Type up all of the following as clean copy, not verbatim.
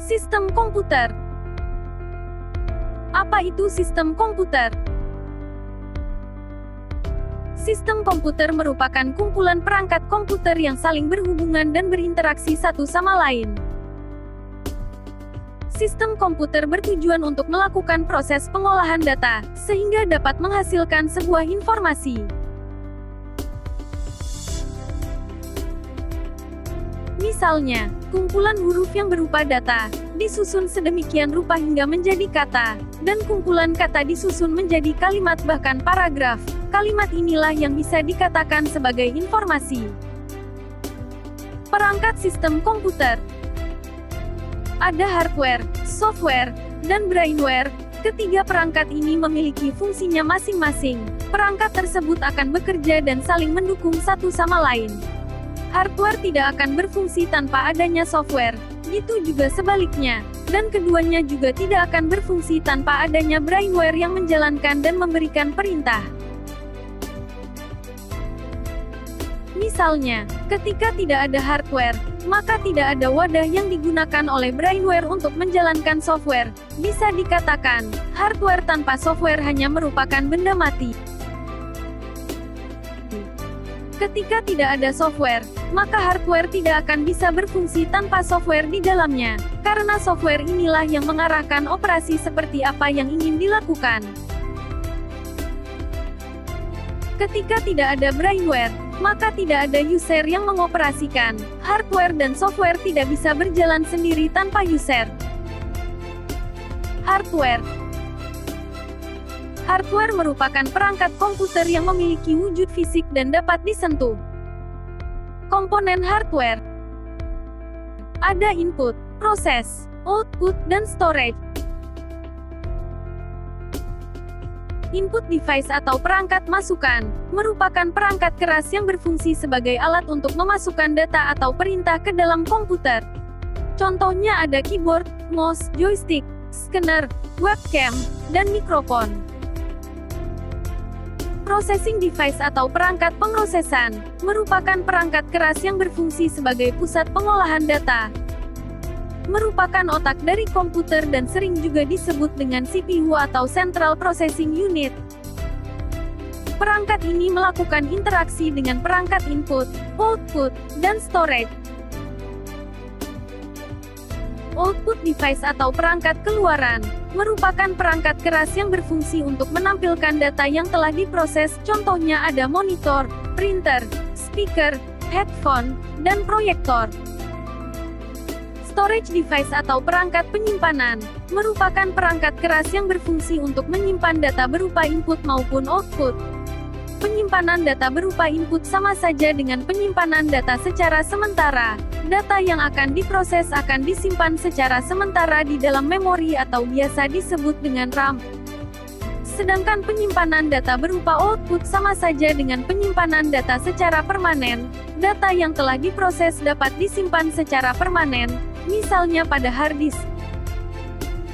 Sistem komputer. Apa itu sistem komputer? Sistem komputer merupakan kumpulan perangkat komputer yang saling berhubungan dan berinteraksi satu sama lain. Sistem komputer bertujuan untuk melakukan proses pengolahan data, sehingga dapat menghasilkan sebuah informasi. Misalnya, kumpulan huruf yang berupa data, disusun sedemikian rupa hingga menjadi kata, dan kumpulan kata disusun menjadi kalimat bahkan paragraf. Kalimat inilah yang bisa dikatakan sebagai informasi. Perangkat sistem komputer. Ada hardware, software, dan brainware. Ketiga perangkat ini memiliki fungsinya masing-masing. Perangkat tersebut akan bekerja dan saling mendukung satu sama lain. Hardware tidak akan berfungsi tanpa adanya software, gitu juga sebaliknya, dan keduanya juga tidak akan berfungsi tanpa adanya brainware yang menjalankan dan memberikan perintah. Misalnya, ketika tidak ada hardware, maka tidak ada wadah yang digunakan oleh brainware untuk menjalankan software. Bisa dikatakan, hardware tanpa software hanya merupakan benda mati. Ketika tidak ada software, maka hardware tidak akan bisa berfungsi tanpa software di dalamnya, karena software inilah yang mengarahkan operasi seperti apa yang ingin dilakukan. Ketika tidak ada brainware, maka tidak ada user yang mengoperasikan. Hardware dan software tidak bisa berjalan sendiri tanpa user. Hardware. Hardware merupakan perangkat komputer yang memiliki wujud fisik dan dapat disentuh. Komponen hardware. Ada input, proses, output, dan storage. Input device atau perangkat masukan, merupakan perangkat keras yang berfungsi sebagai alat untuk memasukkan data atau perintah ke dalam komputer. Contohnya ada keyboard, mouse, joystick, scanner, webcam, dan mikrofon. Processing device atau perangkat pemrosesan, merupakan perangkat keras yang berfungsi sebagai pusat pengolahan data. Merupakan otak dari komputer dan sering juga disebut dengan CPU atau Central Processing Unit. Perangkat ini melakukan interaksi dengan perangkat input, output, dan storage. Output device atau perangkat keluaran, merupakan perangkat keras yang berfungsi untuk menampilkan data yang telah diproses, contohnya ada monitor, printer, speaker, headphone, dan proyektor. Storage device atau perangkat penyimpanan, merupakan perangkat keras yang berfungsi untuk menyimpan data berupa input maupun output. Penyimpanan data berupa input sama saja dengan penyimpanan data secara sementara. Data yang akan diproses akan disimpan secara sementara di dalam memori atau biasa disebut dengan RAM. Sedangkan penyimpanan data berupa output sama saja dengan penyimpanan data secara permanen. Data yang telah diproses dapat disimpan secara permanen, misalnya pada hard disk.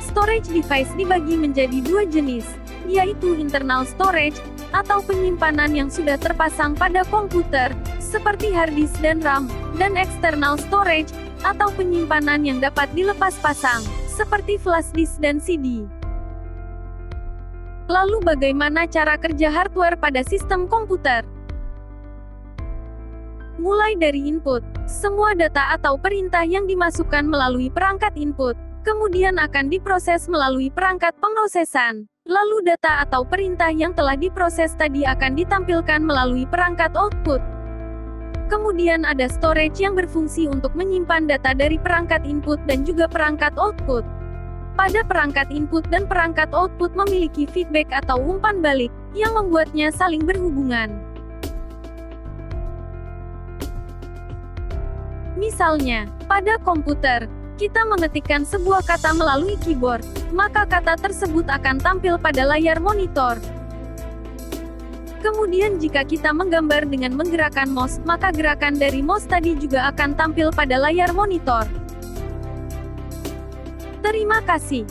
Storage device dibagi menjadi dua jenis, yaitu internal storage, atau penyimpanan yang sudah terpasang pada komputer, seperti hard disk dan RAM, dan external storage, atau penyimpanan yang dapat dilepas pasang, seperti flash disk dan CD. Lalu bagaimana cara kerja hardware pada sistem komputer? Mulai dari input, semua data atau perintah yang dimasukkan melalui perangkat input, kemudian akan diproses melalui perangkat pemrosesan. Lalu data atau perintah yang telah diproses tadi akan ditampilkan melalui perangkat output. Kemudian ada storage yang berfungsi untuk menyimpan data dari perangkat input dan juga perangkat output. Pada perangkat input dan perangkat output memiliki feedback atau umpan balik, yang membuatnya saling berhubungan. Misalnya, pada komputer, kita mengetikkan sebuah kata melalui keyboard, maka kata tersebut akan tampil pada layar monitor. Kemudian jika kita menggambar dengan menggerakkan mouse, maka gerakan dari mouse tadi juga akan tampil pada layar monitor. Terima kasih.